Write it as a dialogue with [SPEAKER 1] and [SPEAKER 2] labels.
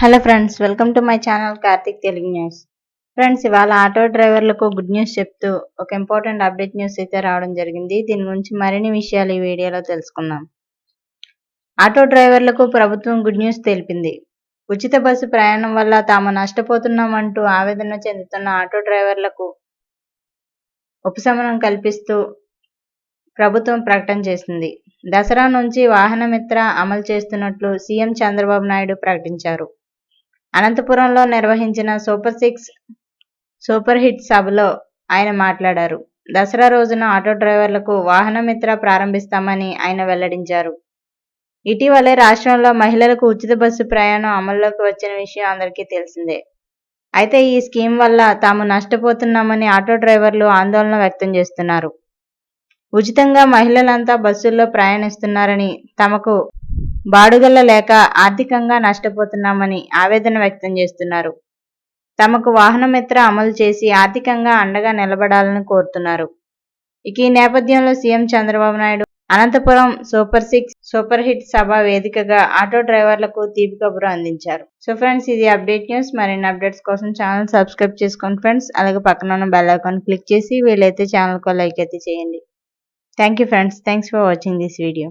[SPEAKER 1] Hello friends, welcome to my channel Karthik Telugu news. Friends, ఇవాళ auto డ్రైవర్లకు good news చెప్తూ ఒక ఇంపార్టెంట్ అప్డేట్ న్యూస్ అయితే రావడం జరిగింది. దీని గురించి మరిన్ని విషయాలు ఈ వీడియోలో తెలుసుకుందాం. ఆటో డ్రైవర్లకు ప్రభుత్వం గుడ్ న్యూస్ తెలిపింది. ఉచిత బస్సు ప్రయాణం వల్ల తాము నష్టపోతున్నామంటూ ఆవేదన చెందుతున్న ఆటో డ్రైవర్లకు ఉపశమనం కల్పిస్తూ ప్రభుత్వం ప్రకటన చేసింది. దసరా నుంచి వాహన మిత్ర అమలు చేస్తున్నట్లు సీఎం చంద్రబాబు నాయుడు ప్రకటించారు. అనంతపురంలో నిర్వహించిన సూపర్ హిట్ సభలో ఆయన మాట్లాడారు. దసరా రోజున ఆటో డ్రైవర్లకు వాహన మిత్ర ప్రారంభిస్తామని ఆయన వెల్లడించారు. ఇటీవలే రాష్ట్రంలో మహిళలకు ఉచిత బస్సు ప్రయాణం అమల్లోకి వచ్చిన విషయం అందరికీ తెలిసిందే. అయితే ఈ స్కీమ్ వల్ల తాము నష్టపోతున్నామని ఆటో డ్రైవర్లు ఆందోళన వ్యక్తం చేస్తున్నారు. ఉచితంగా మహిళలంతా బస్సుల్లో ప్రయాణిస్తున్నారని, తమకు బాడుగల లేక ఆర్థికంగా నష్టపోతున్నామని ఆవేదన వ్యక్తం చేస్తున్నారు. తమకు వాహన మిత్ర అమలు చేసి ఆర్థికంగా అండగా నిలబడాలని కోరుతున్నారు. ఇక ఈ నేపథ్యంలో CM Chandrababu Naidu Anantapuram super hit సభ వేదికగా ఆటో డ్రైవర్లకు తీపి కబురు అందించారు. సో ఫ్రెండ్స్, ఇది అప్డేట్ న్యూస్. మరిన్ని అప్డేట్స్ కోసం ఛానల్ సబ్స్క్రైబ్ చేసుకోండి ఫ్రెండ్స్. అలాగే పక్కన ఉన్న బెల్ ఐకాన్ క్లిక్ చేసి వీలైతే ఛానల్కు లైక్ అయితే చేయండి. Thank you friends. Thanks for watching this video.